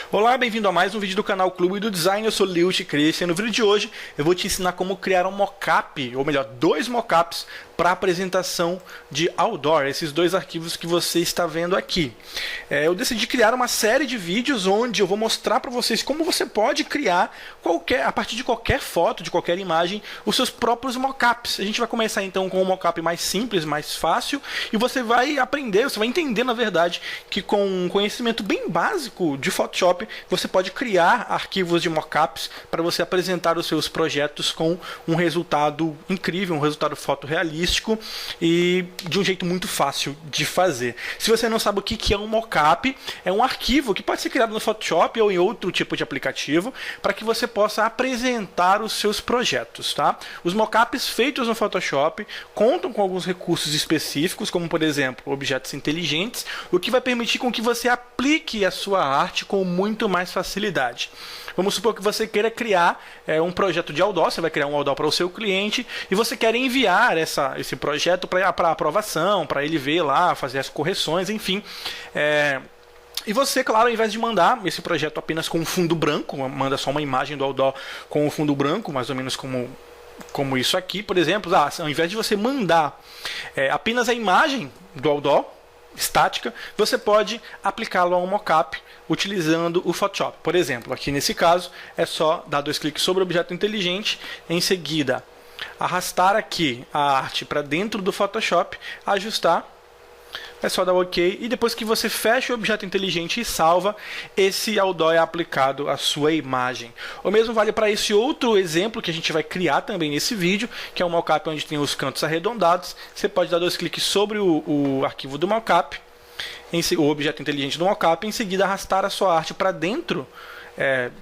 Olá, bem-vindo a mais um vídeo do canal Clube do Design. Eu sou Lewis Christian. No vídeo de hoje eu vou te ensinar como criar um mockup, ou melhor, dois mockups para apresentação de outdoor, esses dois arquivos que você está vendo aqui. Eu decidi criar uma série de vídeos onde eu vou mostrar para vocês como você pode criar a partir de qualquer foto, de qualquer imagem, os seus próprios mockups. A gente vai começar então com um mockup mais simples, mais fácil, e você vai aprender, você vai entender na verdade que com um conhecimento bem básico de Photoshop, você pode criar arquivos de mockups para você apresentar os seus projetos com um resultado incrível, um resultado fotorrealístico e de um jeito muito fácil de fazer. Se você não sabe o que é um mockup, é um arquivo que pode ser criado no Photoshop ou em outro tipo de aplicativo para que você possa apresentar os seus projetos, tá? Os mockups feitos no Photoshop contam com alguns recursos específicos, como por exemplo, objetos inteligentes, o que vai permitir com que você aplique a sua arte com muito mais facilidade. Vamos supor que você queira criar um projeto de outdoor, você vai criar um outdoor para o seu cliente e você quer enviar esse projeto para aprovação, para ele ver lá, fazer as correções, enfim. E você, claro, ao invés de mandar esse projeto apenas com um fundo branco, manda só uma imagem do outdoor com um fundo branco, mais ou menos como isso aqui, por exemplo, ao invés de você mandar apenas a imagem do outdoor, estática, você pode aplicá-lo a um mockup utilizando o Photoshop. Por exemplo, aqui nesse caso, é só dar dois cliques sobre o objeto inteligente, em seguida arrastar aqui a arte para dentro do Photoshop, ajustar, é só dar OK, e depois que você fecha o objeto inteligente e salva, esse outdoor é aplicado à sua imagem. O mesmo vale para esse outro exemplo que a gente vai criar também nesse vídeo, que é um mockup onde tem os cantos arredondados. Você pode dar dois cliques sobre o arquivo do mockup, o objeto inteligente do mockup, em seguida arrastar a sua arte para dentro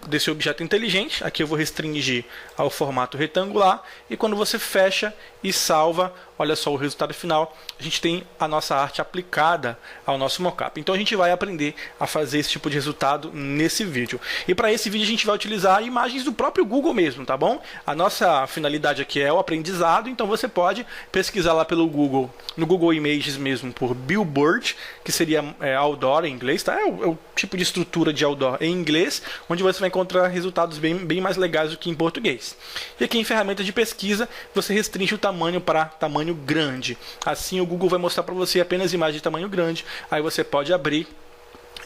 desse objeto inteligente. Aqui eu vou restringir ao formato retangular, e quando você fecha e salva, olha só o resultado final, a gente tem a nossa arte aplicada ao nosso mockup. Então a gente vai aprender a fazer esse tipo de resultado nesse vídeo. E para esse vídeo a gente vai utilizar imagens do próprio Google mesmo, tá bom? A nossa finalidade aqui é o aprendizado, então você pode pesquisar lá pelo Google, no Google Images mesmo, por Billboard, que seria outdoor em inglês, tá? É o tipo de estrutura de outdoor em inglês, onde você vai encontrar resultados bem mais legais do que em português. E aqui em ferramenta de pesquisa, você restringe o tamanho para tamanho grande. Assim o Google vai mostrar para você apenas imagens de tamanho grande, aí você pode abrir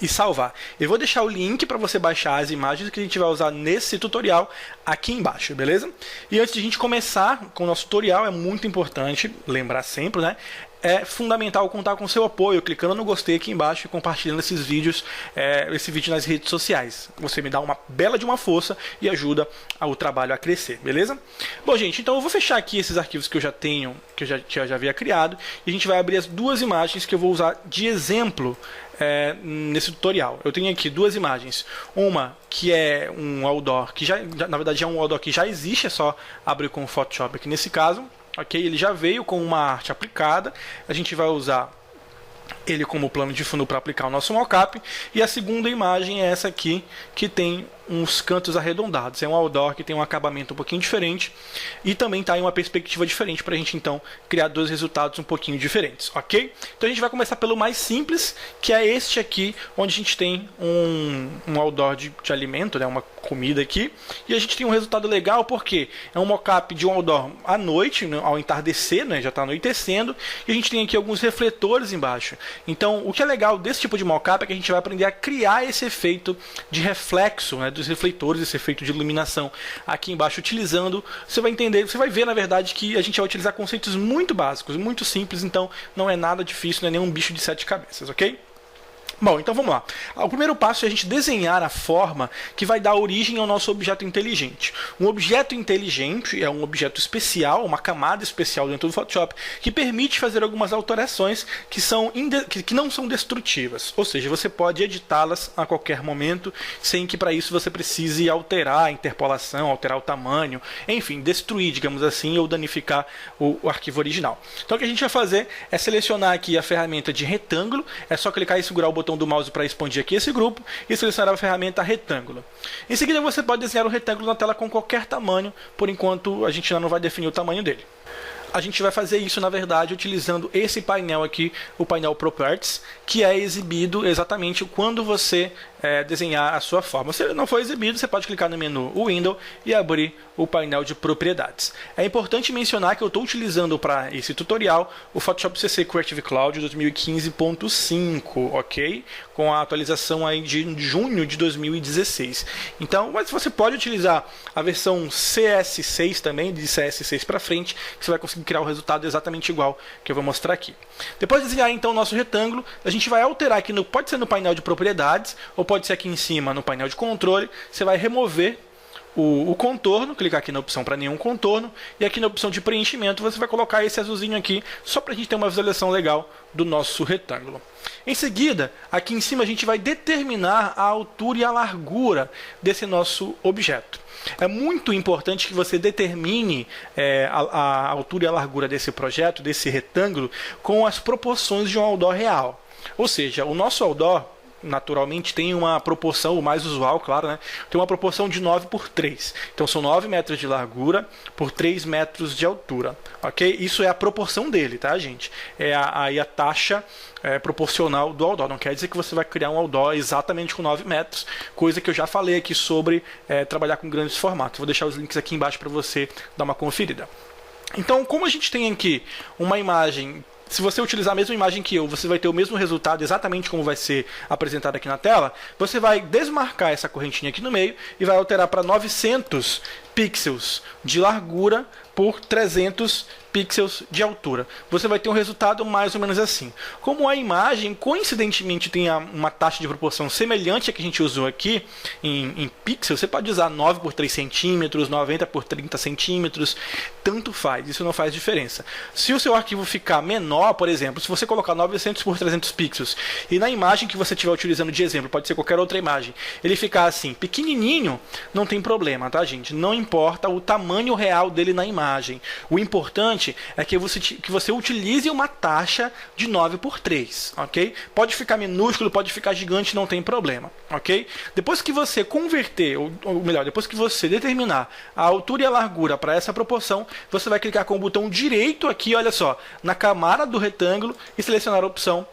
e salvar. Eu vou deixar o link para você baixar as imagens que a gente vai usar nesse tutorial aqui embaixo, beleza? E antes de a gente começar com o nosso tutorial, é muito importante lembrar sempre, né? É fundamental contar com o seu apoio, clicando no gostei aqui embaixo e compartilhando esse vídeo nas redes sociais. Você me dá uma bela de uma força e ajuda o trabalho a crescer, beleza? Bom, gente, então eu vou fechar aqui esses arquivos que eu já tenho, que eu já havia criado, e a gente vai abrir as duas imagens que eu vou usar de exemplo nesse tutorial. Eu tenho aqui duas imagens, uma que é um outdoor, que na verdade é um outdoor que já existe, é só abrir com o Photoshop aqui nesse caso. Ok, ele já veio com uma arte aplicada, a gente vai usar ele como plano de fundo para aplicar o nosso mockup. E a segunda imagem é essa aqui, que tem uns cantos arredondados. É um outdoor que tem um acabamento um pouquinho diferente e também está em uma perspectiva diferente para a gente então criar dois resultados um pouquinho diferentes, ok? Então a gente vai começar pelo mais simples, que é este aqui, onde a gente tem um outdoor de alimento, né, uma comida aqui, e a gente tem um resultado legal porque é um mockup de um outdoor à noite, né, ao entardecer, né, já está anoitecendo, e a gente tem aqui alguns refletores embaixo. Então o que é legal desse tipo de mockup é que a gente vai aprender a criar esse efeito de reflexo, né, dos refletores, esse efeito de iluminação aqui embaixo, utilizando, você vai entender, você vai ver na verdade que a gente vai utilizar conceitos muito básicos, muito simples, então não é nada difícil, não é nenhum bicho de sete cabeças, ok? Bom, então vamos lá. O primeiro passo é a gente desenhar a forma que vai dar origem ao nosso objeto inteligente. Um objeto inteligente é um objeto especial, uma camada especial dentro do Photoshop, que permite fazer algumas alterações que não são destrutivas. Ou seja, você pode editá-las a qualquer momento, sem que para isso você precise alterar a interpolação, alterar o tamanho, enfim, destruir, digamos assim, ou danificar o arquivo original. Então o que a gente vai fazer é selecionar aqui a ferramenta de retângulo, é só clicar e segurar o botão do mouse para expandir aqui esse grupo e selecionar a ferramenta retângulo. Em seguida você pode desenhar um retângulo na tela com qualquer tamanho, por enquanto a gente ainda não vai definir o tamanho dele. a gente vai fazer isso, na verdade, utilizando esse painel aqui, o painel Properties, que é exibido exatamente quando você desenhar a sua forma. Se ele não for exibido, você pode clicar no menu Window e abrir o painel de propriedades. É importante mencionar que eu estou utilizando para esse tutorial o Photoshop CC Creative Cloud 2015.5, ok? Com a atualização aí de junho de 2016. Então, mas você pode utilizar a versão CS6 também, de CS6 para frente, que você vai conseguir criar o resultado exatamente igual que eu vou mostrar aqui. Depois de desenhar então o nosso retângulo, a gente vai alterar aqui, pode ser no painel de propriedades, ou pode ser aqui em cima no painel de controle. Você vai remover o contorno, clicar aqui na opção para nenhum contorno, e aqui na opção de preenchimento você vai colocar esse azulzinho aqui, só para a gente ter uma visualização legal do nosso retângulo. Em seguida, aqui em cima a gente vai determinar a altura e a largura desse nosso objeto. É muito importante que você determine a altura e a largura desse projeto, desse retângulo, com as proporções de um outdoor real. Ou seja, o nosso outdoor naturalmente tem uma proporção, o mais usual, claro, né? Tem uma proporção de 9:3. Então são 9 metros de largura por 3 metros de altura, ok? Isso é a proporção dele, tá, gente? É a taxa proporcional do outdoor. Não quer dizer que você vai criar um outdoor exatamente com 9 metros, coisa que eu já falei aqui sobre trabalhar com grandes formatos. Vou deixar os links aqui embaixo para você dar uma conferida. Então, como a gente tem aqui uma imagem, se você utilizar a mesma imagem que eu, você vai ter o mesmo resultado exatamente como vai ser apresentado aqui na tela. Você vai desmarcar essa correntinha aqui no meio e vai alterar para 900 pixels de largura por 300 pixels de altura. Você vai ter um resultado mais ou menos assim. Como a imagem, coincidentemente, tem uma taxa de proporção semelhante à que a gente usou aqui em pixels, você pode usar 9 por 3 centímetros, 90 por 30 centímetros, tanto faz, isso não faz diferença. Se o seu arquivo ficar menor, por exemplo, se você colocar 900 por 300 pixels, e na imagem que você estiver utilizando de exemplo, pode ser qualquer outra imagem, ele ficar assim, pequenininho, não tem problema, tá, gente? Não importa o tamanho real dele na imagem. O importante é que você utilize uma taxa de 9:3, ok? Pode ficar minúsculo, pode ficar gigante, não tem problema, ok? Depois que você converter, ou melhor, depois que você determinar a altura e a largura para essa proporção, você vai clicar com o botão direito aqui, olha só, na camada do retângulo e selecionar a opção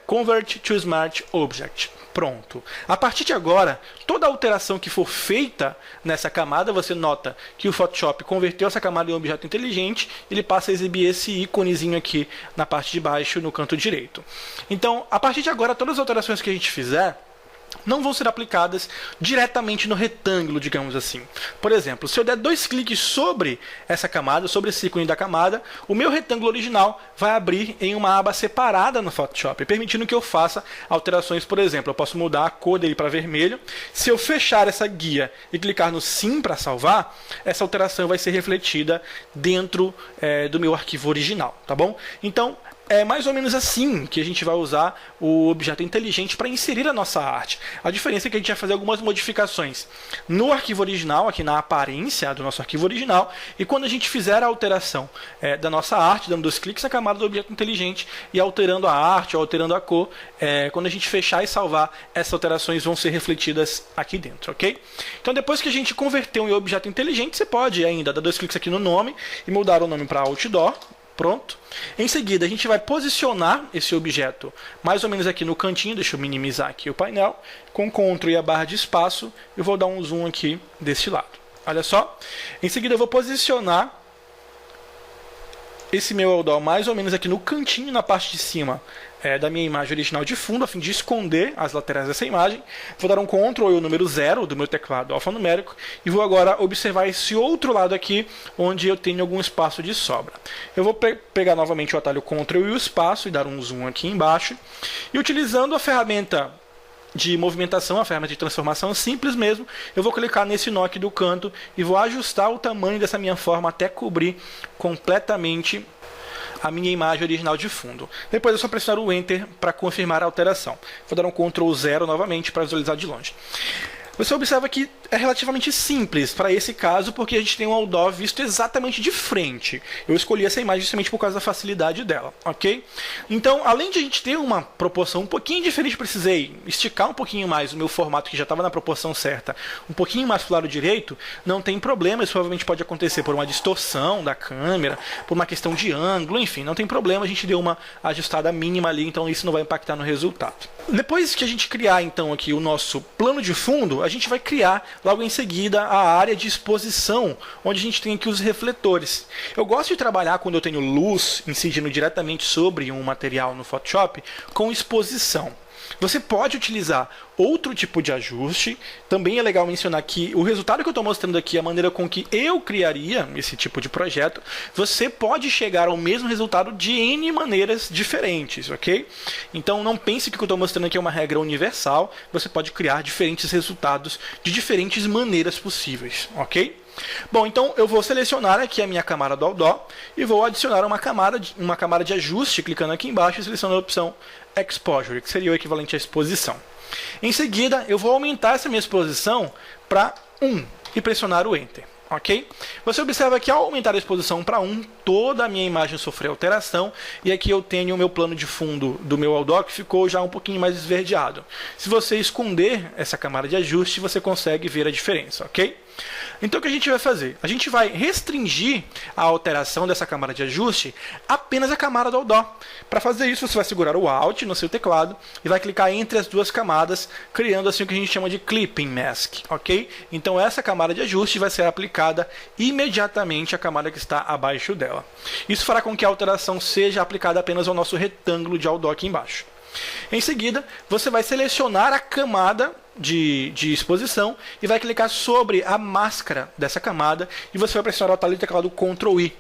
Convert to Smart Object. Pronto. A partir de agora, toda alteração que for feita nessa camada, você nota que o Photoshop converteu essa camada em um objeto inteligente, ele passa a exibir esse íconezinho aqui na parte de baixo, no canto direito. Então, a partir de agora, todas as alterações que a gente fizer não vão ser aplicadas diretamente no retângulo, digamos assim. Por exemplo, se eu der 2 cliques sobre essa camada, sobre esse ícone da camada, o meu retângulo original vai abrir em uma aba separada no Photoshop, permitindo que eu faça alterações. Por exemplo, eu posso mudar a cor dele para vermelho. Se eu fechar essa guia e clicar no sim para salvar, essa alteração vai ser refletida dentro do meu arquivo original, tá bom? Então, é mais ou menos assim que a gente vai usar o objeto inteligente para inserir a nossa arte. A diferença é que a gente vai fazer algumas modificações no arquivo original, aqui na aparência do nosso arquivo original, e quando a gente fizer a alteração da nossa arte, dando 2 cliques na camada do objeto inteligente e alterando a arte, ou alterando a cor, quando a gente fechar e salvar, essas alterações vão ser refletidas aqui dentro, ok? Então, depois que a gente converteu em objeto inteligente, você pode ainda dar 2 cliques aqui no nome e mudar o nome para Outdoor. Pronto. Em seguida, a gente vai posicionar esse objeto mais ou menos aqui no cantinho. Deixa eu minimizar aqui o painel. Com Ctrl e a barra de espaço, eu vou dar um zoom aqui desse lado. Olha só. Em seguida, eu vou posicionar esse meu outdoor mais ou menos aqui no cantinho, na parte de cima da minha imagem original de fundo, a fim de esconder as laterais dessa imagem. Vou dar um Ctrl e o número 0 do meu teclado alfanumérico e vou agora observar esse outro lado aqui, onde eu tenho algum espaço de sobra. Eu vou pegar novamente o atalho Ctrl e o espaço e dar um zoom aqui embaixo. E utilizando a ferramenta de movimentação, a ferramenta de transformação simples mesmo, eu vou clicar nesse nó aqui do canto e vou ajustar o tamanho dessa minha forma até cobrir completamente a minha imagem original de fundo. Depois é só pressionar o Enter para confirmar a alteração. Vou dar um Ctrl 0 novamente para visualizar de longe. Você observa que é relativamente simples para esse caso, porque a gente tem um outdoor visto exatamente de frente. Eu escolhi essa imagem justamente por causa da facilidade dela, ok? Então, além de a gente ter uma proporção um pouquinho diferente, precisei esticar um pouquinho mais o meu formato, que já estava na proporção certa, um pouquinho mais para o lado direito, não tem problema, isso provavelmente pode acontecer por uma distorção da câmera, por uma questão de ângulo, enfim, não tem problema, a gente deu uma ajustada mínima ali, então isso não vai impactar no resultado. Depois que a gente criar, então, aqui o nosso plano de fundo, a gente vai criar logo em seguida a área de exposição, onde a gente tem aqui os refletores. Eu gosto de trabalhar quando eu tenho luz incidindo diretamente sobre um material no Photoshop com exposição. Você pode utilizar outro tipo de ajuste. Também é legal mencionar que o resultado que eu estou mostrando aqui, a maneira com que eu criaria esse tipo de projeto, você pode chegar ao mesmo resultado de N maneiras diferentes, ok? Então não pense que o que eu estou mostrando aqui é uma regra universal. Você pode criar diferentes resultados de diferentes maneiras possíveis, ok? Bom, então eu vou selecionar aqui a minha camada do outdoor e vou adicionar uma camada de ajuste, clicando aqui embaixo e selecionando a opção Exposure, que seria o equivalente à exposição. Em seguida, eu vou aumentar essa minha exposição para 1 e pressionar o Enter. Ok? Você observa que ao aumentar a exposição para 1, toda a minha imagem sofreu alteração, e aqui eu tenho o meu plano de fundo do meu outdoor que ficou já um pouquinho mais esverdeado. Se você esconder essa camada de ajuste, você consegue ver a diferença, ok? Então o que a gente vai fazer? A gente vai restringir a alteração dessa camada de ajuste apenas a camada do outdoor. Para fazer isso, você vai segurar o Alt no seu teclado e vai clicar entre as duas camadas, criando assim o que a gente chama de Clipping Mask, ok? Então essa camada de ajuste vai ser aplicada imediatamente à camada que está abaixo dela. Isso fará com que a alteração seja aplicada apenas ao nosso retângulo de outdoor aqui embaixo. Em seguida, você vai selecionar a camada de exposição e vai clicar sobre a máscara dessa camada e você vai pressionar o atalho do teclado Ctrl I.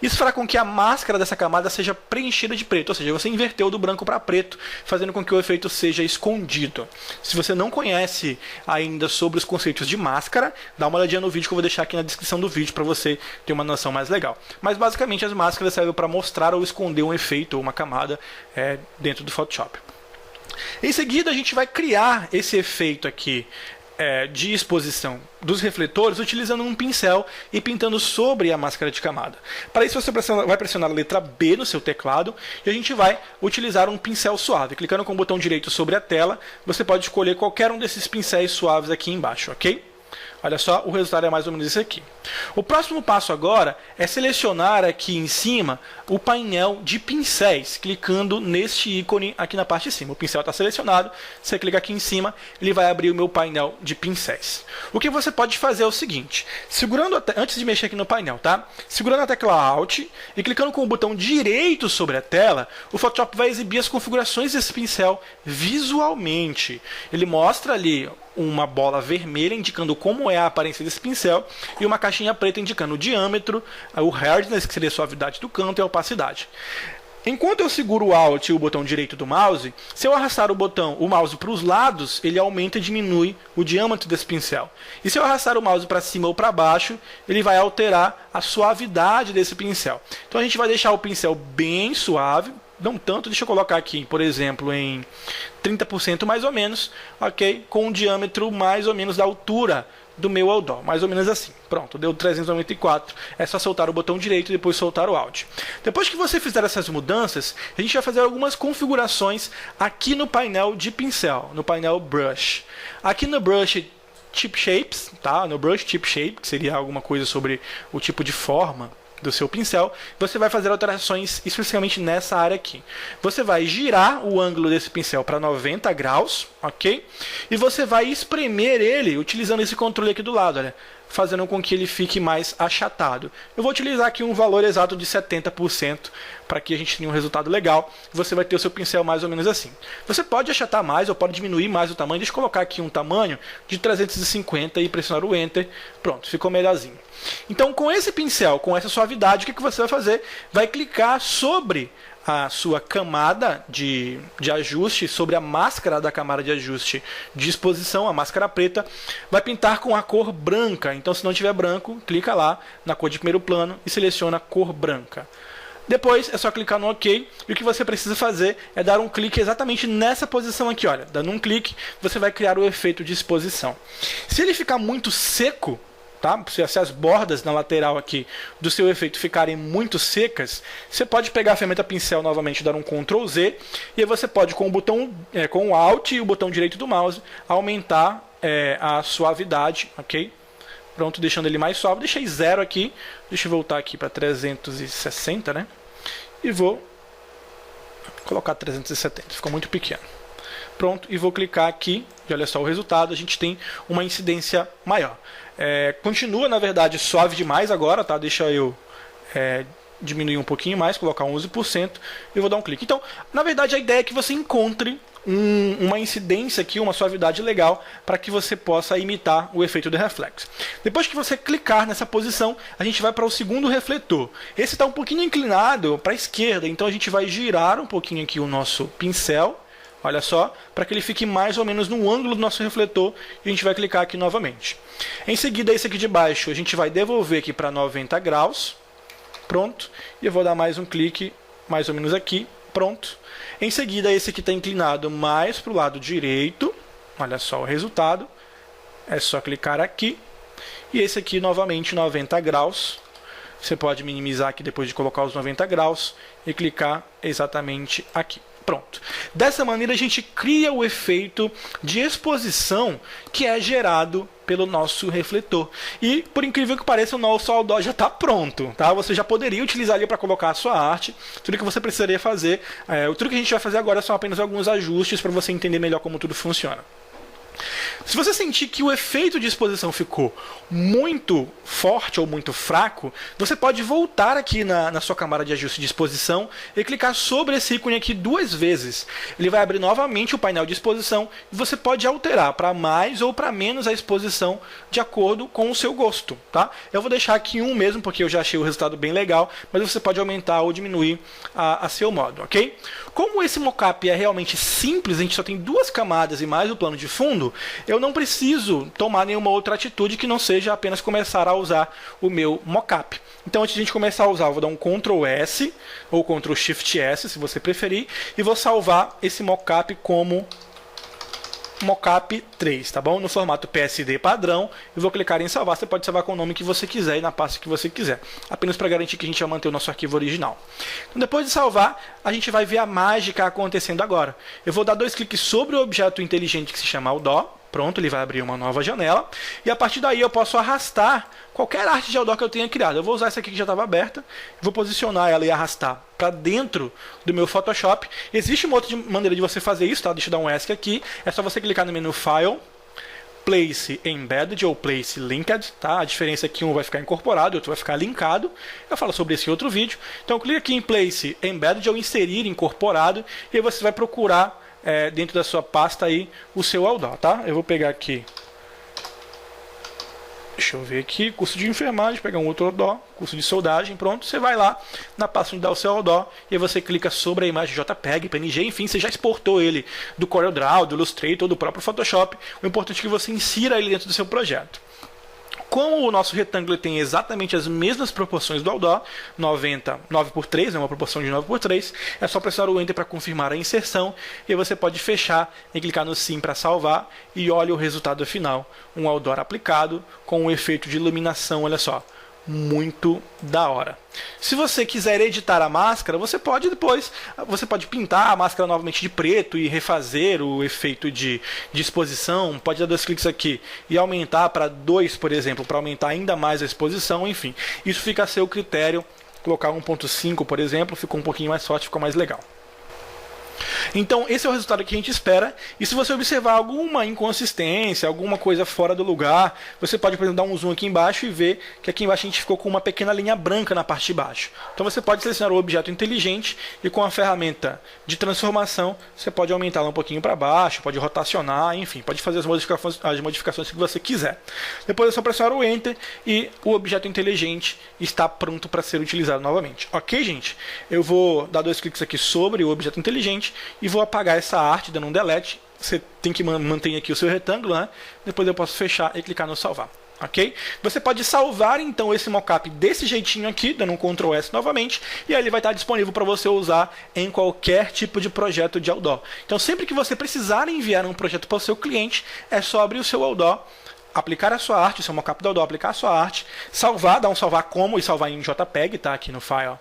Isso fará com que a máscara dessa camada seja preenchida de preto, ou seja, você inverteu do branco para preto, fazendo com que o efeito seja escondido. Se você não conhece ainda sobre os conceitos de máscara, dá uma olhadinha no vídeo que eu vou deixar aqui na descrição do vídeo para você ter uma noção mais legal. Mas basicamente as máscaras servem para mostrar ou esconder um efeito ou uma camada dentro do Photoshop. Em seguida, a gente vai criar esse efeito aqui de exposição dos refletores utilizando um pincel e pintando sobre a máscara de camada. Para isso, você vai pressionar a letra B no seu teclado e a gente vai utilizar um pincel suave. Clicando com o botão direito sobre a tela, você pode escolher qualquer um desses pincéis suaves aqui embaixo, ok? Olha só, o resultado é mais ou menos esse aqui. O próximo passo agora é selecionar aqui em cima o painel de pincéis, clicando neste ícone aqui na parte de cima. O pincel está selecionado, você clica aqui em cima, ele vai abrir o meu painel de pincéis. O que você pode fazer é o seguinte, antes de mexer aqui no painel, tá? Segurando a tecla Alt e clicando com o botão direito sobre a tela, o Photoshop vai exibir as configurações desse pincel visualmente. Ele mostra ali uma bola vermelha indicando como é a aparência desse pincel e uma caixinha preta indicando o diâmetro, o hardness, que seria a suavidade do canto, e a opacidade. Enquanto eu seguro o Alt e o botão direito do mouse, se eu arrastar o mouse para os lados, ele aumenta e diminui o diâmetro desse pincel. E se eu arrastar o mouse para cima ou para baixo, ele vai alterar a suavidade desse pincel. Então a gente vai deixar o pincel bem suave, não tanto, deixa eu colocar aqui, por exemplo, em 30% mais ou menos, ok? Com um diâmetro mais ou menos da altura do meu outdoor, mais ou menos assim. Pronto, deu 394. É só soltar o botão direito e depois soltar o Alt. Depois que você fizer essas mudanças, a gente vai fazer algumas configurações aqui no painel de pincel, no painel Brush. Aqui no Brush Tip Shapes, tá? No Brush Tip Shape, que seria alguma coisa sobre o tipo de forma do seu pincel, você vai fazer alterações especificamente nessa área aqui. Você vai girar o ângulo desse pincel para 90 graus, ok? E você vai espremer ele utilizando esse controle aqui do lado, olha, fazendo com que ele fique mais achatado. Eu vou utilizar aqui um valor exato de 70% para que a gente tenha um resultado legal. Você vai ter o seu pincel mais ou menos assim. Você pode achatar mais ou pode diminuir mais o tamanho. Deixa eu colocar aqui um tamanho de 350 e pressionar o Enter. Pronto, ficou melhorzinho. Então, com esse pincel, com essa suavidade, o que você vai fazer? Vai clicar sobre a sua camada de ajuste, sobre a máscara da camada de ajuste de exposição, a máscara preta, vai pintar com a cor branca. Então, se não tiver branco, clica lá na cor de primeiro plano e seleciona a cor branca. Depois é só clicar no OK, e o que você precisa fazer é dar um clique exatamente nessa posição aqui, olha. Dando um clique, você vai criar o efeito de exposição. Se ele ficar muito seco, tá? Se as bordas na lateral aqui do seu efeito ficarem muito secas, você pode pegar a ferramenta pincel novamente, dar um Ctrl Z, e aí você pode com o Alt e o botão direito do mouse aumentar a suavidade, ok? Pronto, deixando ele mais suave. Deixei 0 aqui. Deixa eu voltar aqui para 360, né? E vou colocar 370. Ficou muito pequeno. Pronto, e vou clicar aqui. E olha só o resultado. A gente tem uma incidência maior. Continua, na verdade, suave demais agora, tá? Deixa eu diminuir um pouquinho mais, colocar 11%. E vou dar um clique. Então, na verdade, a ideia é que você encontre uma incidência aqui, uma suavidade legal, para que você possa imitar o efeito de reflexo. Depois que você clicar nessa posição, a gente vai para o segundo refletor. Esse está um pouquinho inclinado para a esquerda, então a gente vai girar um pouquinho aqui o nosso pincel, olha só, para que ele fique mais ou menos no ângulo do nosso refletor, e a gente vai clicar aqui novamente. Em seguida, esse aqui de baixo, a gente vai devolver aqui para 90 graus, pronto, e eu vou dar mais um clique, mais ou menos aqui, pronto. Em seguida, esse aqui está inclinado mais para o lado direito. Olha só o resultado. É só clicar aqui. E esse aqui, novamente, 90 graus. Você pode minimizar aqui depois de colocar os 90 graus e clicar exatamente aqui. Pronto. Dessa maneira, a gente cria o efeito de exposição que é gerado pelo nosso refletor. E, por incrível que pareça, o nosso outdoor já está pronto. Tá? Você já poderia utilizar ele para colocar a sua arte. Tudo que você precisaria fazer. Tudo que a gente vai fazer agora são apenas alguns ajustes para você entender melhor como tudo funciona. Se você sentir que o efeito de exposição ficou muito forte ou muito fraco, você pode voltar aqui na sua camada de ajuste de exposição e clicar sobre esse ícone aqui 2 vezes. Ele vai abrir novamente o painel de exposição e você pode alterar para mais ou para menos a exposição de acordo com o seu gosto. Tá? Eu vou deixar aqui 1 mesmo, porque eu já achei o resultado bem legal, mas você pode aumentar ou diminuir a seu modo, ok? Como esse mockup é realmente simples, a gente só tem 2 camadas e mais o plano de fundo, eu não preciso tomar nenhuma outra atitude que não seja apenas começar a usar o meu mockup. Então, antes de a gente começar a usar, eu vou dar um Ctrl S ou Ctrl Shift S, se você preferir, e vou salvar esse mockup como mockup 3, tá bom? No formato PSD padrão, eu vou clicar em salvar. Você pode salvar com o nome que você quiser e na pasta que você quiser, apenas para garantir que a gente vai manter o nosso arquivo original. Então, depois de salvar, a gente vai ver a mágica acontecendo agora. Eu vou dar 2 cliques sobre o objeto inteligente que se chama Outdoor. Pronto, ele vai abrir uma nova janela. E a partir daí eu posso arrastar qualquer arte de outdoor que eu tenha criado. Eu vou usar essa aqui que já estava aberta. Vou posicionar ela e arrastar para dentro do meu Photoshop. Existe uma outra maneira de você fazer isso, tá? Deixa eu dar um ESC aqui. É só você clicar no menu File, Place Embedded ou Place Linked. Tá? A diferença é que um vai ficar incorporado e o outro vai ficar linkado. Eu falo sobre esse outro vídeo. Então clique aqui em Place Embedded ou Inserir Incorporado. E aí você vai procurar dentro da sua pasta aí o seu outdoor, tá? Eu vou pegar aqui, deixa eu ver aqui, curso de enfermagem, pegar um outro outdoor, curso de soldagem, pronto. Você vai lá na pasta onde dá o seu outdoor e aí você clica sobre a imagem JPEG, PNG, enfim, você já exportou ele do CorelDRAW, do Illustrator, do próprio Photoshop. O importante é que você insira ele dentro do seu projeto. Como o nosso retângulo tem exatamente as mesmas proporções do outdoor, 9:3, uma proporção de 9:3, é só pressionar o Enter para confirmar a inserção, e aí você pode fechar e clicar no Sim para salvar, e olha o resultado final, um outdoor aplicado com um efeito de iluminação, olha só, muito da hora. Se você quiser editar a máscara, você pode pintar a máscara novamente de preto e refazer o efeito de exposição. Pode dar 2 cliques aqui e aumentar para 2, por exemplo, para aumentar ainda mais a exposição. Enfim, isso fica a seu critério. Colocar 1.5, por exemplo, ficou um pouquinho mais forte, ficou mais legal. Então, esse é o resultado que a gente espera. E se você observar alguma inconsistência, alguma coisa fora do lugar, você pode, por exemplo, dar um zoom aqui embaixo e ver que aqui embaixo a gente ficou com uma pequena linha branca na parte de baixo. Então você pode selecionar o objeto inteligente e com a ferramenta de transformação, você pode aumentá-la um pouquinho para baixo, pode rotacionar, enfim, pode fazer as modificações que você quiser. Depois é só pressionar o Enter e o objeto inteligente está pronto para ser utilizado novamente. Ok, gente? Eu vou dar 2 cliques aqui sobre o objeto inteligente e vou apagar essa arte dando um delete. Você tem que manter aqui o seu retângulo, né? Depois eu posso fechar e clicar no salvar. Ok? Você pode salvar então esse mockup desse jeitinho aqui, dando um Ctrl S novamente, e aí ele vai estar disponível para você usar em qualquer tipo de projeto de Outdoor. Então sempre que você precisar enviar um projeto para o seu cliente, é só abrir o seu Outdoor, aplicar a sua arte, o seu mockup do Outdoor, aplicar a sua arte, salvar, dar um salvar como e salvar em JPEG, tá? Aqui no file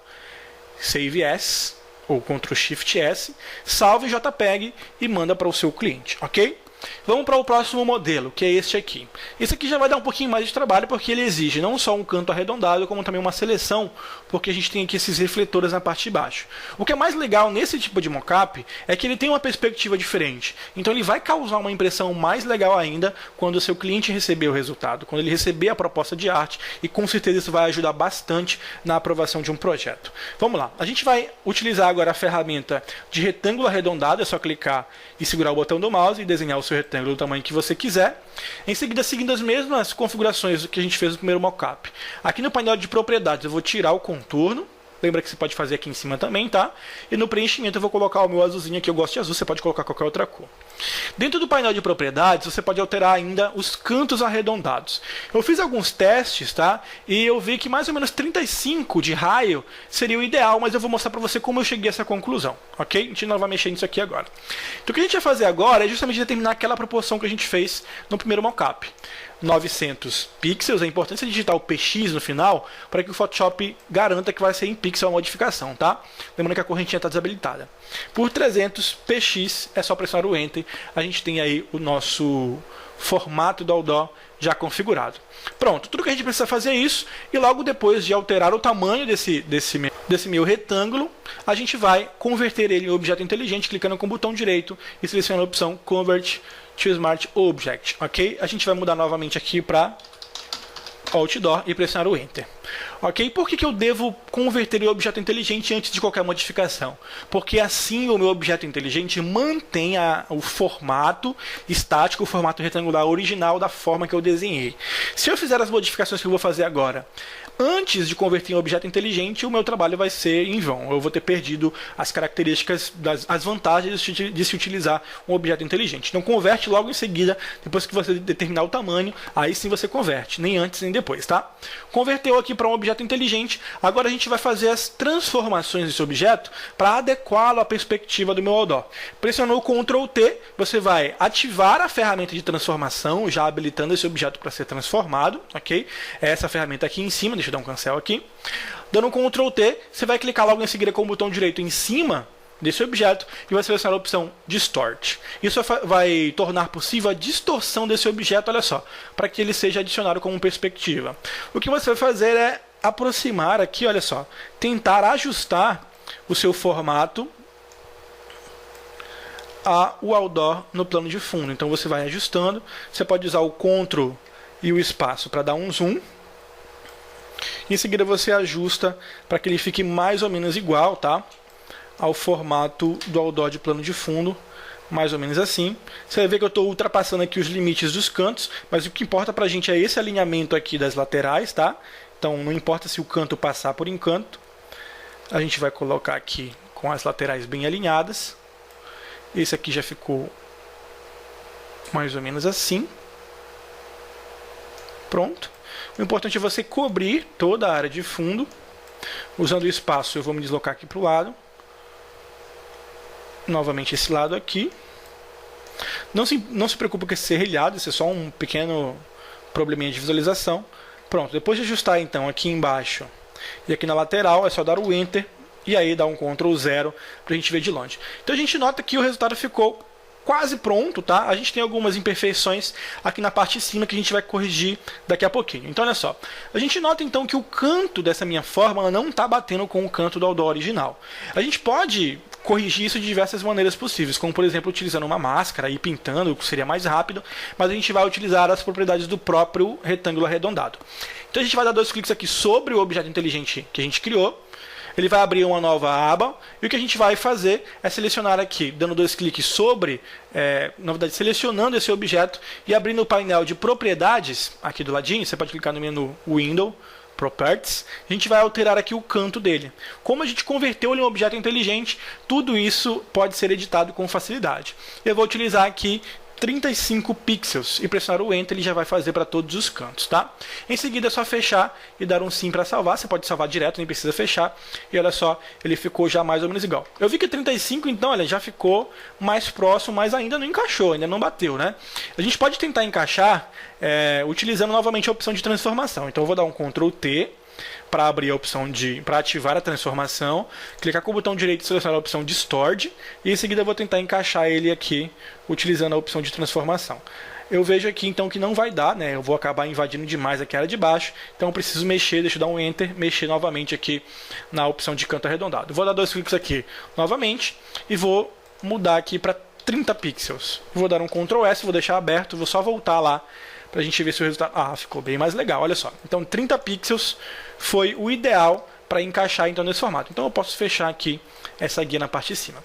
Save As, ou Ctrl Shift S, salve em JPEG e manda para o seu cliente, ok? Vamos para o próximo modelo, que é este aqui. Esse aqui já vai dar um pouquinho mais de trabalho, porque ele exige não só um canto arredondado, como também uma seleção, porque a gente tem aqui esses refletores na parte de baixo. O que é mais legal nesse tipo de mockup é que ele tem uma perspectiva diferente. Então ele vai causar uma impressão mais legal ainda quando o seu cliente receber o resultado, quando ele receber a proposta de arte, e com certeza isso vai ajudar bastante na aprovação de um projeto. Vamos lá, a gente vai utilizar agora a ferramenta de retângulo arredondado, é só clicar e segurar o botão do mouse e desenhar o seu retângulo do tamanho que você quiser. Em seguida, seguindo as mesmas configurações que a gente fez no primeiro mockup. Aqui no painel de propriedades eu vou tirar o contorno. Lembra que você pode fazer aqui em cima também, tá? E no preenchimento eu vou colocar o meu azulzinho aqui, eu gosto de azul, você pode colocar qualquer outra cor. Dentro do painel de propriedades, você pode alterar ainda os cantos arredondados. Eu fiz alguns testes, tá? E eu vi que mais ou menos 35 de raio seria o ideal, mas eu vou mostrar para você como eu cheguei a essa conclusão, ok? A gente não vai mexer nisso aqui agora. Então o que a gente vai fazer agora é justamente determinar aquela proporção que a gente fez no primeiro mockup. 900 pixels, é importante você digitar o PX no final para que o Photoshop garanta que vai ser em pixel a modificação, tá? Lembrando que a correntinha está desabilitada. Por 300 px, é só pressionar o Enter, a gente tem aí o nosso formato do Outdoor já configurado. Pronto, tudo que a gente precisa fazer é isso, e logo depois de alterar o tamanho desse meu retângulo, a gente vai converter ele em objeto inteligente, clicando com o botão direito e selecionando a opção Convert to Smart Object, ok? A gente vai mudar novamente aqui para Outdoor e pressionar o Enter. Ok? Por que eu devo converter em objeto inteligente antes de qualquer modificação? Porque assim o meu objeto inteligente mantém o formato estático, o formato retangular original da forma que eu desenhei. Se eu fizer as modificações que eu vou fazer agora, antes de converter em objeto inteligente, o meu trabalho vai ser em vão. Eu vou ter perdido as características, as vantagens de se utilizar um objeto inteligente. Então converte logo em seguida, depois que você determinar o tamanho, aí sim você converte, nem antes nem depois, tá? Converteu aqui para um objeto inteligente, agora a gente vai fazer as transformações desse objeto para adequá-lo à perspectiva do meu Outdoor. Pressionou o Ctrl T, você vai ativar a ferramenta de transformação, já habilitando esse objeto para ser transformado, ok? É essa ferramenta aqui em cima, deixa eu dar um cancel aqui. Dando um Ctrl T, você vai clicar logo em seguida com o botão direito em cima desse objeto e vai selecionar a opção Distort. Isso vai tornar possível a distorção desse objeto, olha só, para que ele seja adicionado como perspectiva. O que você vai fazer é aproximar aqui, olha só, tentar ajustar o seu formato ao Outdoor no plano de fundo. Então você vai ajustando, você pode usar o Ctrl e o espaço para dar um zoom. Em seguida você ajusta para que ele fique mais ou menos igual, tá? Ao formato do Outdoor de plano de fundo, mais ou menos assim. Você vai ver que eu estou ultrapassando aqui os limites dos cantos, mas o que importa para a gente é esse alinhamento aqui das laterais, tá? Então não importa se o canto passar por encanto. A gente vai colocar aqui com as laterais bem alinhadas. Esse aqui já ficou mais ou menos assim. Pronto. O importante é você cobrir toda a área de fundo. Usando o espaço, eu vou me deslocar aqui para o lado. Novamente esse lado aqui. Não se preocupe com esse serrilhado, isso é só um pequeno probleminha de visualização. Pronto, depois de ajustar então aqui embaixo e aqui na lateral, é só dar o Enter e aí dar um Ctrl 0 para a gente ver de longe. Então a gente nota que o resultado ficou quase pronto, tá? A gente tem algumas imperfeições aqui na parte de cima que a gente vai corrigir daqui a pouquinho. Então olha só, a gente nota então que o canto dessa minha fórmula não está batendo com o canto do Outdoor original. A gente pode corrigir isso de diversas maneiras possíveis, como por exemplo utilizando uma máscara e pintando, que seria mais rápido, mas a gente vai utilizar as propriedades do próprio retângulo arredondado. Então a gente vai dar dois cliques aqui sobre o objeto inteligente que a gente criou. Ele vai abrir uma nova aba, e o que a gente vai fazer é selecionar aqui, dando dois cliques sobre, na verdade selecionando esse objeto e abrindo o painel de propriedades, aqui do ladinho, você pode clicar no menu Window, Properties, a gente vai alterar aqui o canto dele. Como a gente converteu ele em um objeto inteligente, tudo isso pode ser editado com facilidade. Eu vou utilizar aqui 35 pixels e pressionar o Enter, ele já vai fazer para todos os cantos, tá? Em seguida é só fechar e dar um sim para salvar. Você pode salvar direto, nem precisa fechar. E olha só, ele ficou já mais ou menos igual. Eu vi que 35, então, olha, já ficou mais próximo, mas ainda não encaixou, ainda não bateu, né? A gente pode tentar encaixar utilizando novamente a opção de transformação. Então eu vou dar um Ctrl T para abrir a opção para ativar a transformação, clicar com o botão direito e selecionar a opção Distort, e em seguida eu vou tentar encaixar ele aqui utilizando a opção de transformação. Eu vejo aqui então que não vai dar, né? Eu vou acabar invadindo demais aqui a área de baixo, então eu preciso mexer, deixa eu dar um Enter, mexer novamente aqui na opção de canto arredondado. Vou dar 2 cliques aqui novamente e vou mudar aqui para 30 pixels. Vou dar um Ctrl S, vou deixar aberto, vou só voltar lá para a gente ver se o resultado... Ah, ficou bem mais legal, olha só. Então 30 pixels foi o ideal para encaixar então nesse formato. Então eu posso fechar aqui essa guia na parte de cima.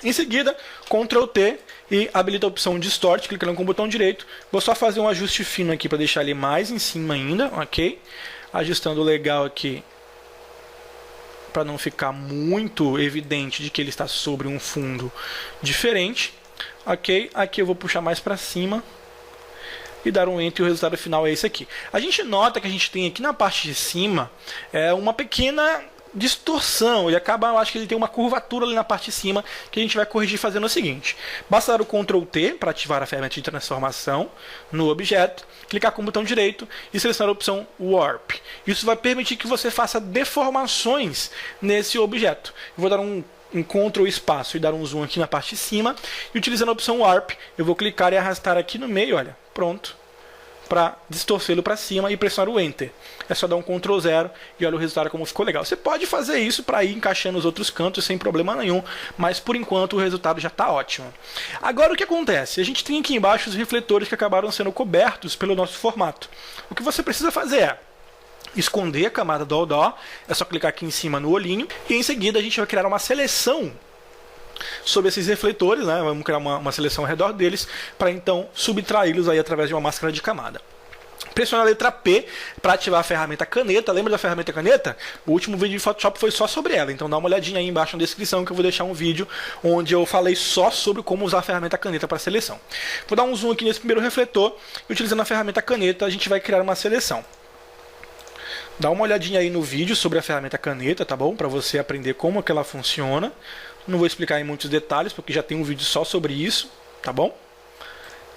Em seguida, Ctrl T e habilita a opção Distort, clicando com o botão direito. Vou só fazer um ajuste fino aqui para deixar ele mais em cima ainda, ok? Ajustando legal aqui para não ficar muito evidente de que ele está sobre um fundo diferente. Ok, aqui eu vou puxar mais para cima e dar um Enter, e o resultado final é esse aqui. A gente nota que a gente tem aqui na parte de cima uma pequena distorção. Ele acaba, eu acho que ele tem uma curvatura ali na parte de cima que a gente vai corrigir fazendo o seguinte. Basta dar o Ctrl T para ativar a ferramenta de transformação no objeto, clicar com o botão direito e selecionar a opção Warp. Isso vai permitir que você faça deformações nesse objeto. Eu vou dar um Ctrl espaço e dar um zoom aqui na parte de cima, e utilizando a opção Warp, eu vou clicar e arrastar aqui no meio, olha, pronto, para distorcê-lo para cima e pressionar o Enter. É só dar um Ctrl 0 e olha o resultado como ficou legal. Você pode fazer isso para ir encaixando os outros cantos sem problema nenhum, mas por enquanto o resultado já está ótimo. Agora o que acontece? A gente tem aqui embaixo os refletores que acabaram sendo cobertos pelo nosso formato. O que você precisa fazer é esconder a camada do Outdoor, é só clicar aqui em cima no olhinho, e em seguida a gente vai criar uma seleção sobre esses refletores, né? Vamos criar uma seleção ao redor deles, para então subtraí-los aí através de uma máscara de camada. Pressione a letra P para ativar a ferramenta caneta. Lembra da ferramenta caneta? O último vídeo de Photoshop foi só sobre ela, então dá uma olhadinha aí embaixo na descrição que eu vou deixar um vídeo onde eu falei só sobre como usar a ferramenta caneta para seleção. Vou dar um zoom aqui nesse primeiro refletor e utilizando a ferramenta caneta a gente vai criar uma seleção. Dá uma olhadinha aí no vídeo sobre a ferramenta caneta, tá bom? Para você aprender como é que ela funciona. Não vou explicar em muitos detalhes, porque já tem um vídeo só sobre isso, tá bom?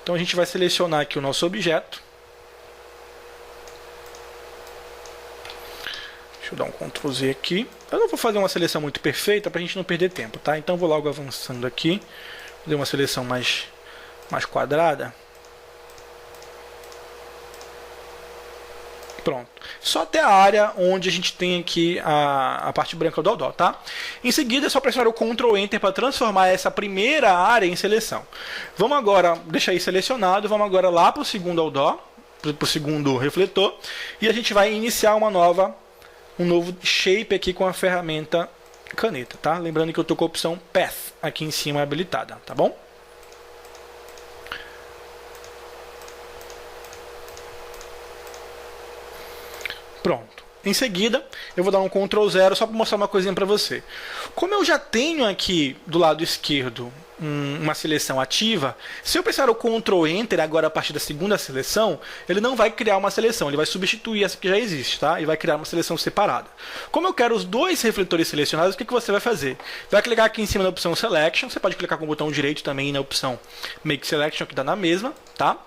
Então a gente vai selecionar aqui o nosso objeto. Deixa eu dar um Ctrl Z aqui. Eu não vou fazer uma seleção muito perfeita para a gente não perder tempo, tá? Então vou logo avançando aqui. Vou dar uma seleção mais quadrada. Pronto. Só até a área onde a gente tem aqui a parte branca do Outdoor, tá? Em seguida é só pressionar o Ctrl Enter para transformar essa primeira área em seleção. Vamos agora deixar aí selecionado, vamos agora lá para o segundo Outdoor, para o segundo refletor, e a gente vai iniciar um novo shape aqui com a ferramenta caneta, tá? Lembrando que eu estou com a opção Path aqui em cima habilitada, tá bom? Pronto. Em seguida, eu vou dar um Ctrl 0 só para mostrar uma coisinha para você. Como eu já tenho aqui do lado esquerdo uma seleção ativa, se eu pressionar o Ctrl Enter agora a partir da segunda seleção, ele não vai criar uma seleção, ele vai substituir essa que já existe, tá? E vai criar uma seleção separada. Como eu quero os dois refletores selecionados, o que você vai fazer? Vai clicar aqui em cima na opção Selection, você pode clicar com o botão direito também na opção Make Selection, que dá na mesma, tá?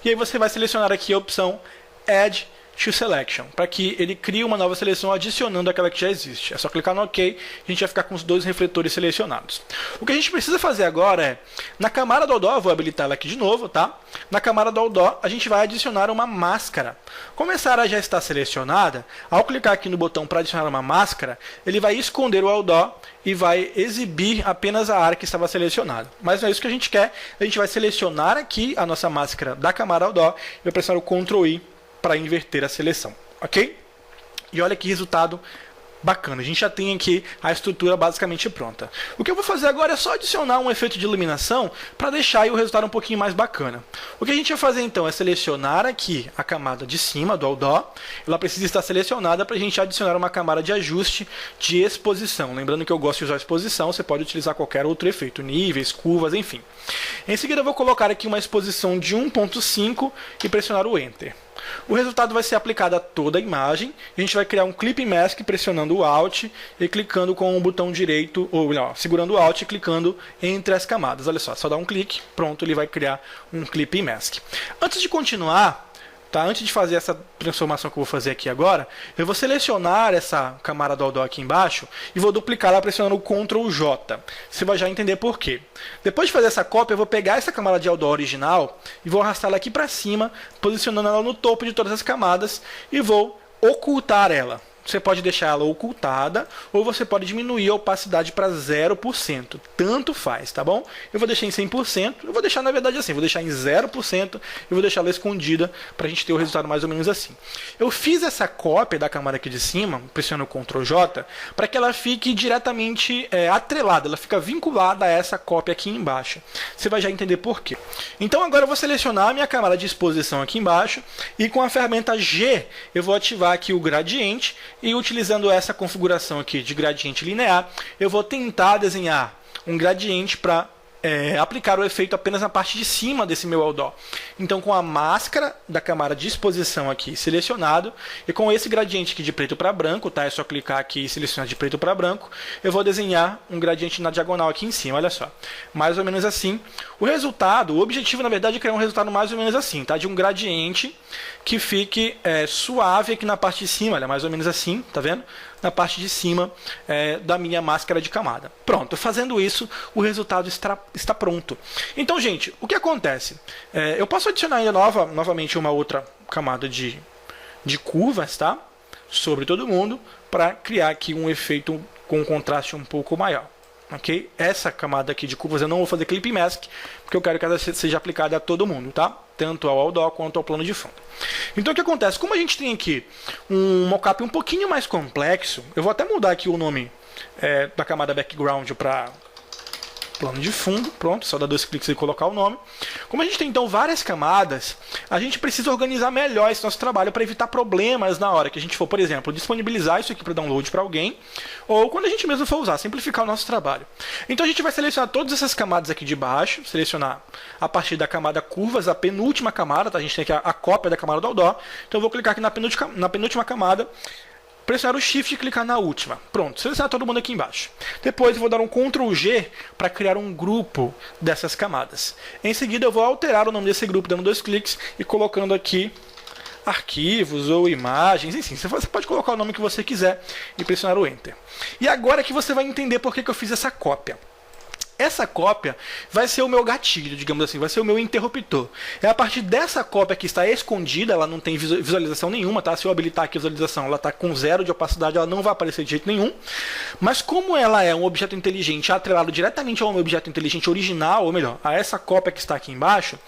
E aí você vai selecionar aqui a opção Add to Selection, para que ele crie uma nova seleção adicionando aquela que já existe. É só clicar no OK, a gente vai ficar com os dois refletores selecionados. O que a gente precisa fazer agora é, na camada do Outdoor, vou habilitar ela aqui de novo, tá? Na camada do Outdoor, a gente vai adicionar uma máscara. Como essa área já está selecionada, ao clicar aqui no botão para adicionar uma máscara, ele vai esconder o Outdoor e vai exibir apenas a área que estava selecionada. Mas não é isso que a gente quer, a gente vai selecionar aqui a nossa máscara da camada Outdoor e vai pressionar o Ctrl I para inverter a seleção, ok? E olha que resultado Bacana, a gente já tem aqui a estrutura basicamente pronta. O que eu vou fazer agora é só adicionar um efeito de iluminação para deixar aí o resultado um pouquinho mais bacana. O que a gente vai fazer então é selecionar aqui a camada de cima do Outdoor. Ela precisa estar selecionada para a gente adicionar uma camada de ajuste de exposição. Lembrando que eu gosto de usar exposição, você pode utilizar qualquer outro efeito, níveis, curvas, enfim. Em seguida eu vou colocar aqui uma exposição de 1.5 e pressionar o Enter. O resultado vai ser aplicado a toda a imagem. A gente vai criar um Clip Mask pressionando o Alt e clicando com o botão direito, ou melhor, segurando o Alt e clicando entre as camadas. Olha só dar um clique, pronto, ele vai criar um Clip Mask. Antes de continuar, antes de fazer essa transformação que eu vou fazer aqui agora, eu vou selecionar essa camada do Outdoor aqui embaixo e vou duplicar ela pressionando o Ctrl J. Você vai já entender por quê. Depois de fazer essa cópia, eu vou pegar essa camada de Outdoor original e vou arrastá-la aqui para cima, posicionando ela no topo de todas as camadas e vou ocultar ela. Você pode deixar ela ocultada ou você pode diminuir a opacidade para 0%. Tanto faz, tá bom? Eu vou deixar em 100%. Eu vou deixar, na verdade, assim. Vou deixar em 0% e vou deixar ela escondida para a gente ter o resultado mais ou menos assim. Eu fiz essa cópia da camada aqui de cima, pressionando o Ctrl J, para que ela fique diretamente atrelada. Ela fica vinculada a essa cópia aqui embaixo. Você vai já entender por quê. Então, agora eu vou selecionar a minha camada de exposição aqui embaixo e com a ferramenta G, eu vou ativar aqui o gradiente. E utilizando essa configuração aqui de gradiente linear, eu vou tentar desenhar um gradiente para aplicar o efeito apenas na parte de cima desse meu Outdoor. Então, com a máscara da camada de exposição aqui selecionado, e com esse gradiente aqui de preto para branco, tá? É só clicar aqui e selecionar de preto para branco, eu vou desenhar um gradiente na diagonal aqui em cima, olha só. Mais ou menos assim. O resultado, o objetivo, na verdade, é criar um resultado mais ou menos assim, tá? De um gradiente que fique suave aqui na parte de cima, olha, mais ou menos assim, tá vendo? Na parte de cima da minha máscara de camada. Pronto, fazendo isso, o resultado está pronto. Então, gente, o que acontece? Eu posso adicionar ainda novamente uma outra camada de curvas, tá? Sobre todo mundo, para criar aqui um efeito com um contraste um pouco maior. Okay? Essa camada aqui de curvas eu não vou fazer Clip Mask, porque eu quero que ela seja aplicada a todo mundo, tá? Tanto ao Outdoor quanto ao plano de fundo. Então o que acontece? Como a gente tem aqui um mockup um pouquinho mais complexo, eu vou até mudar aqui o nome da camada Background para plano de fundo, pronto, só dar 2 cliques e colocar o nome. Como a gente tem então várias camadas, a gente precisa organizar melhor esse nosso trabalho para evitar problemas na hora que a gente for, por exemplo, disponibilizar isso aqui para download para alguém, ou quando a gente mesmo for usar, simplificar o nosso trabalho. Então a gente vai selecionar todas essas camadas aqui de baixo, selecionar a partir da camada curvas, a penúltima camada, tá? A gente tem aqui a cópia da camada do Outdoor, então eu vou clicar aqui na penúltima camada, pressionar o Shift e clicar na última. Pronto, selecionar todo mundo aqui embaixo. Depois eu vou dar um Ctrl G para criar um grupo dessas camadas. Em seguida eu vou alterar o nome desse grupo dando 2 cliques e colocando aqui arquivos ou imagens, enfim, você pode colocar o nome que você quiser e pressionar o Enter. E agora que você vai entender por que eu fiz essa cópia. Essa cópia vai ser o meu gatilho, digamos assim, vai ser o meu interruptor. É a partir dessa cópia que está escondida, ela não tem visualização nenhuma, tá? Se eu habilitar aqui a visualização, ela está com 0 de opacidade, ela não vai aparecer de jeito nenhum. Mas como ela é um objeto inteligente atrelado diretamente ao meu objeto inteligente original, ou melhor, a essa cópia que está aqui embaixo,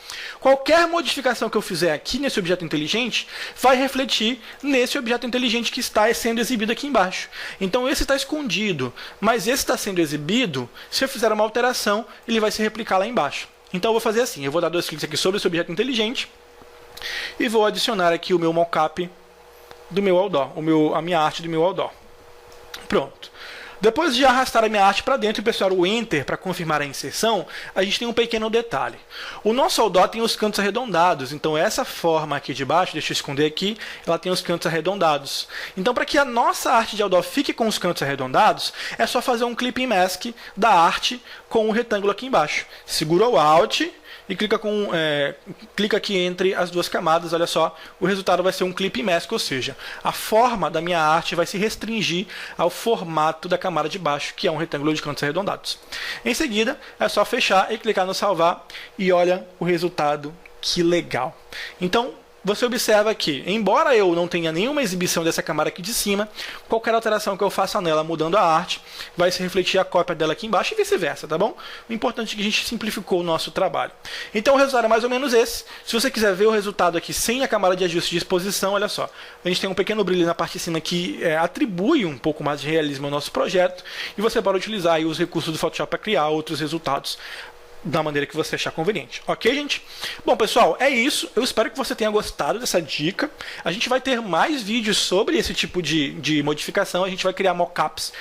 qualquer modificação que eu fizer aqui nesse objeto inteligente vai refletir nesse objeto inteligente que está sendo exibido aqui embaixo. Então esse está escondido, mas esse está sendo exibido, se eu fizer uma alteração, ele vai se replicar lá embaixo. Então eu vou fazer assim, eu vou dar 2 cliques aqui sobre esse objeto inteligente e vou adicionar aqui o meu mockup do meu Outdoor, a minha arte do meu Outdoor. Pronto. Depois de arrastar a minha arte para dentro e pressionar o Enter para confirmar a inserção, a gente tem um pequeno detalhe. O nosso Outdoor tem os cantos arredondados, então essa forma aqui de baixo, deixa eu esconder aqui, ela tem os cantos arredondados. Então para que a nossa arte de Outdoor fique com os cantos arredondados, é só fazer um Clipping Mask da arte com o retângulo aqui embaixo. Segura o Alt e clica aqui entre as duas camadas, olha só, o resultado vai ser um Clipping Mask, ou seja, a forma da minha arte vai se restringir ao formato da camada de baixo, que é um retângulo de cantos arredondados. Em seguida, é só fechar e clicar no salvar, e olha o resultado, que legal. Então, você observa que, embora eu não tenha nenhuma exibição dessa camada aqui de cima, qualquer alteração que eu faça nela, mudando a arte, vai se refletir a cópia dela aqui embaixo e vice-versa, tá bom? O importante é que a gente simplificou o nosso trabalho. Então o resultado é mais ou menos esse. Se você quiser ver o resultado aqui sem a camada de ajuste de exposição, olha só. A gente tem um pequeno brilho na parte de cima que atribui um pouco mais de realismo ao nosso projeto, e você pode utilizar aí os recursos do Photoshop para criar outros resultados da maneira que você achar conveniente. Ok, gente? Bom, pessoal, é isso. Eu espero que você tenha gostado dessa dica. A gente vai ter mais vídeos sobre esse tipo de modificação. A gente vai criar mockups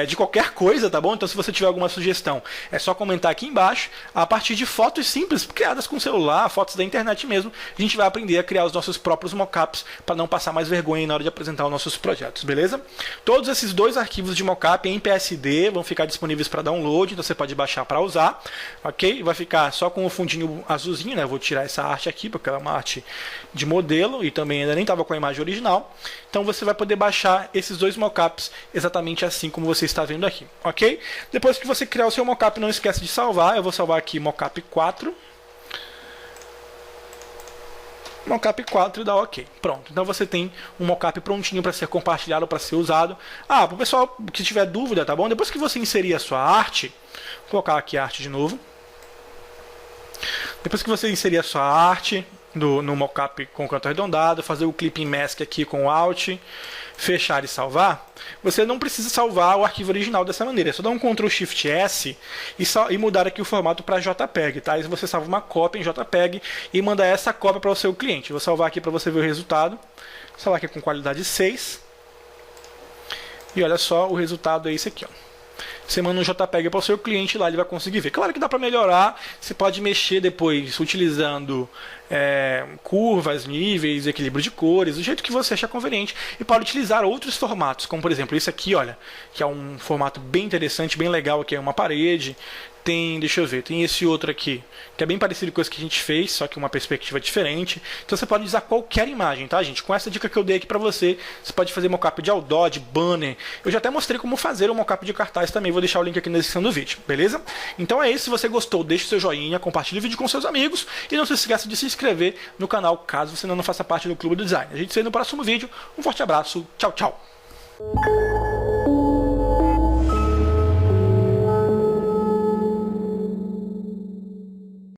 de qualquer coisa, tá bom? Então, se você tiver alguma sugestão, é só comentar aqui embaixo. A partir de fotos simples, criadas com celular, fotos da internet mesmo, a gente vai aprender a criar os nossos próprios mockups para não passar mais vergonha na hora de apresentar os nossos projetos, beleza? Todos esses dois arquivos de mockup em PSD vão ficar disponíveis para download, então você pode baixar para usar, ok? Vai ficar só com o fundinho azulzinho, né? Eu vou tirar essa arte aqui, porque ela é uma arte de modelo e também ainda nem estava com a imagem original. Então você vai poder baixar esses dois mockups exatamente assim como você está vendo aqui, ok? Depois que você criar o seu mockup, não esquece de salvar. Eu vou salvar aqui mockup 4. Mockup 4 e dá ok. Pronto. Então você tem um mockup prontinho para ser compartilhado, para ser usado. Para o pessoal que tiver dúvida, tá bom? Depois que você inserir a sua arte, vou colocar aqui a arte de novo. Depois que você inserir a sua arte no mockup com canto arredondado, fazer o clipping mask aqui com o Alt, fechar e salvar, você não precisa salvar o arquivo original dessa maneira. É só dar um Ctrl Shift S e mudar aqui o formato para JPEG, tá? Aí você salva uma cópia em JPEG e manda essa cópia para o seu cliente. Vou salvar aqui para você ver o resultado. Vou salvar aqui com qualidade 6. E olha só, o resultado é esse aqui, ó. Você manda um JPEG para o seu cliente, lá ele vai conseguir ver. Claro que dá para melhorar, você pode mexer depois utilizando curvas, níveis, equilíbrio de cores, do jeito que você achar conveniente. E pode utilizar outros formatos, como por exemplo esse aqui, olha, que é um formato bem interessante, bem legal, aqui é uma parede. Tem, deixa eu ver, tem esse outro aqui, que é bem parecido com esse que a gente fez, só que uma perspectiva diferente. Então você pode usar qualquer imagem, tá, gente? Com essa dica que eu dei aqui pra você, você pode fazer mockup de outdoor, de banner. Eu já até mostrei como fazer um mockup de cartaz também, vou deixar o link aqui na descrição do vídeo, beleza? Então é isso, se você gostou, deixe o seu joinha, compartilhe o vídeo com seus amigos e não se esqueça de se inscrever no canal, caso você ainda não faça parte do Clube do Design. A gente se vê no próximo vídeo, um forte abraço, tchau, tchau!